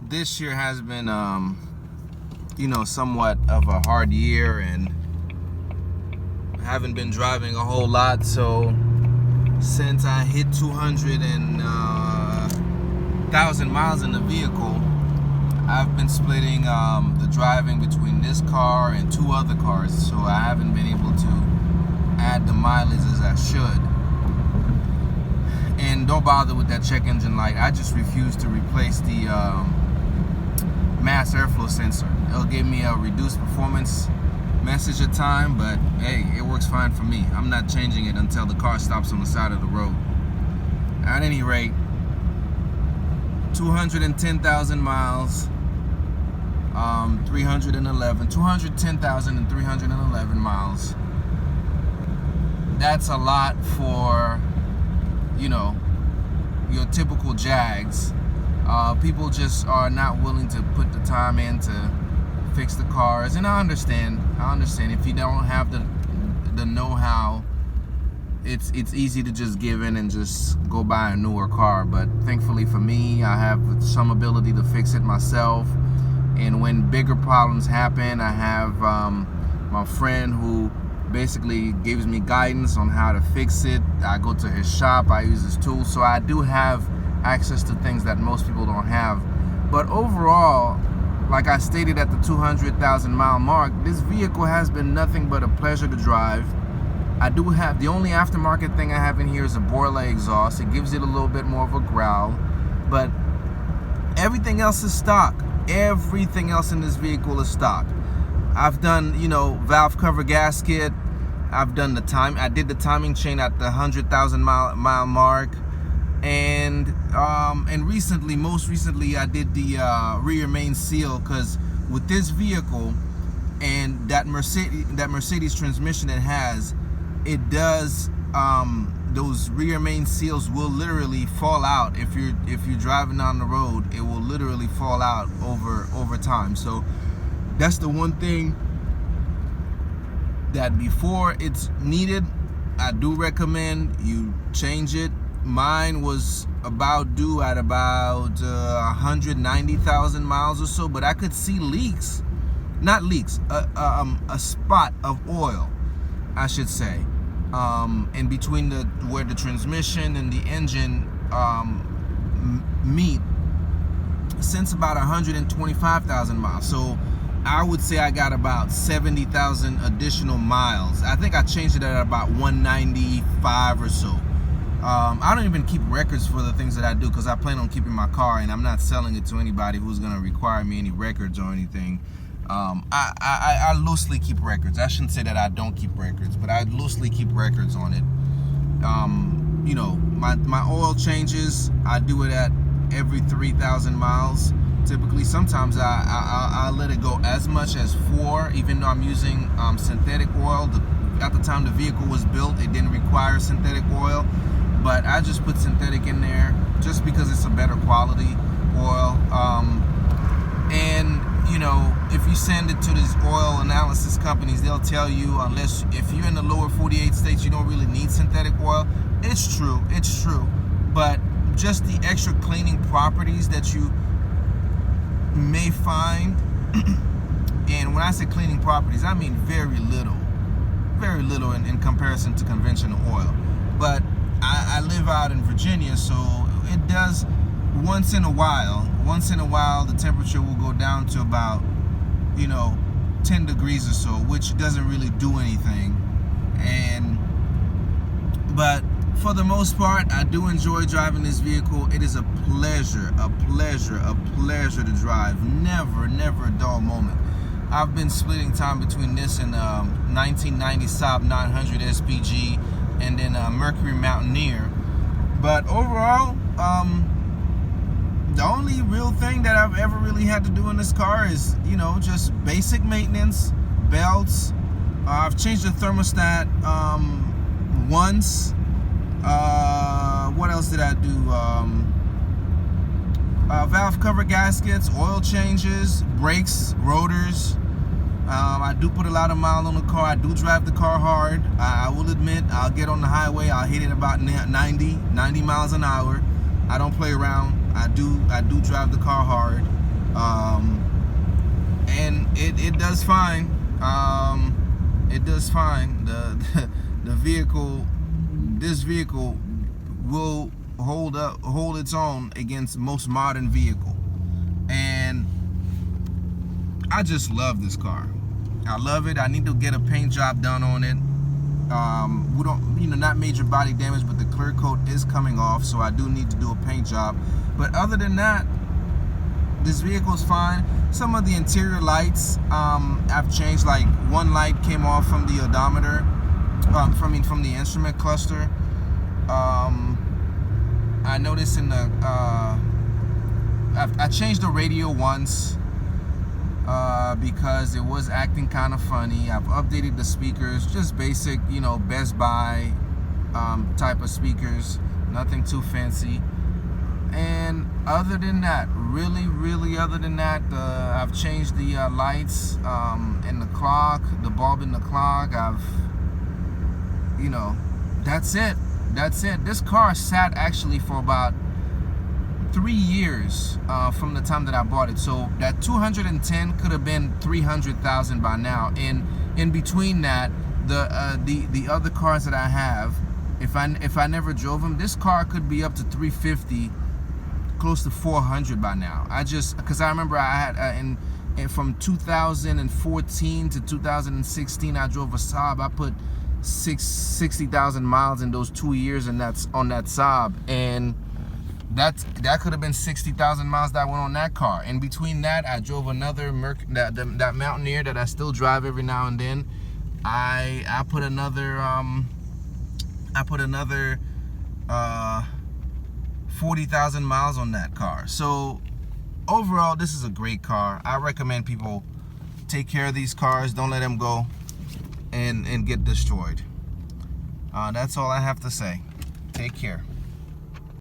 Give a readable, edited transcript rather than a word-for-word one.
this year has been, somewhat of a hard year, and haven't been driving a whole lot. So since I hit 200,000 miles in the vehicle, I've been splitting the driving between this car and two other cars. So I haven't been able to add the mileage as I should. And don't bother with that check engine light. I just refuse to replace the mass airflow sensor. It'll give me a reduced performance message at time, but hey, it works fine for me. I'm not changing it until the car stops on the side of the road. At any rate, 210,000 miles, 210,311 miles. That's a lot for, your typical Jags. People just are not willing to put the time in to fix the cars, and I understand if you don't have the know-how, it's easy to just give in and just go buy a newer car. But thankfully for me, I have some ability to fix it myself, and when bigger problems happen, I have my friend who basically gives me guidance on how to fix it. I go to his shop, I use his tools, so I do have access to things that most people don't have. But overall, like I stated at the 200,000 mile mark, this vehicle has been nothing but a pleasure to drive. I do have, the only aftermarket thing I have in here is a Borla exhaust. It gives it a little bit more of a growl, but everything else is stock. Everything else in this vehicle is stock. I've done, valve cover gasket. I've done I did the timing chain at the 100,000 mile mark. And most recently I did the rear main seal, because with this vehicle and that Mercedes transmission it has, it does those rear main seals will literally fall out if you're driving down the road. It will literally fall out over time. So that's the one thing that before it's needed, I do recommend you change it. Mine was about due at about 190,000 miles or so, but I could see leaks, not leaks, a spot of oil, I should say, in between where the transmission and the engine meet, since about 125,000 miles. So I would say I got about 70,000 additional miles. I think I changed it at about 195 or so. I don't even keep records for the things that I do, because I plan on keeping my car, and I'm not selling it to anybody who's going to require me any records or anything. I loosely keep records. I shouldn't say that I don't keep records, but I loosely keep records on it. My oil changes, I do it at every 3,000 miles. Typically, sometimes I let it go as much as 4, even though I'm using synthetic oil. At the time the vehicle was built, it didn't require synthetic oil, but I just put synthetic in there just because it's a better quality oil. And if you send it to these oil analysis companies, they'll tell you, if you're in the lower 48 states, you don't really need synthetic oil. It's true, but just the extra cleaning properties that you may find, and when I say cleaning properties, I mean very little in comparison to conventional oil. But I live out in Virginia, so it does once in a while the temperature will go down to about 10 degrees or so, which doesn't really do anything. But for the most part, I do enjoy driving this vehicle. It is a pleasure to drive. Never a dull moment. I've been splitting time between this and 1990 Saab 900 SPG, and then Mercury Mountaineer. But overall, the only real thing that I've ever really had to do in this car is, just basic maintenance, belts. I've changed the thermostat once. What else did I do? Valve cover gaskets, oil changes, brakes, rotors. I do put a lot of miles on the car. I do drive the car hard. I will admit, I'll get on the highway, I'll hit it about 90 miles an hour. I don't play around. I do drive the car hard. And it does fine. It does fine. The vehicle, this vehicle will hold its own against most modern vehicle. And I just love this car. I love it. I need to get a paint job done on it. We don't, not major body damage, but the clear coat is coming off, so I do need to do a paint job. But other than that, this vehicle is fine. Some of the interior lights I've changed. Like one light came off from the odometer, from the instrument cluster. I noticed in the I changed the radio once because it was acting kind of funny. I've updated the speakers, just basic, Best Buy type of speakers, nothing too fancy. And other than that, really other than that, I've changed the lights in the clock, the bulb in the clock. That's it. This car sat actually for about 3 years from the time that I bought it. So that 210 could have been 300,000 by now. And in between that, the other cars that I have, if I never drove them, this car could be up to 350, close to 400 by now. Because I remember I had from 2014 to 2016, I drove a Saab. I put 60,000 miles in those 2 years, and that's on that Saab. And that could have been 60,000 miles that went on that car. In between that, I drove another that Mountaineer that I still drive every now and then. I put another 40,000 miles on that car. So overall, this is a great car. I recommend people take care of these cars. Don't let them go and get destroyed. That's all I have to say. Take care.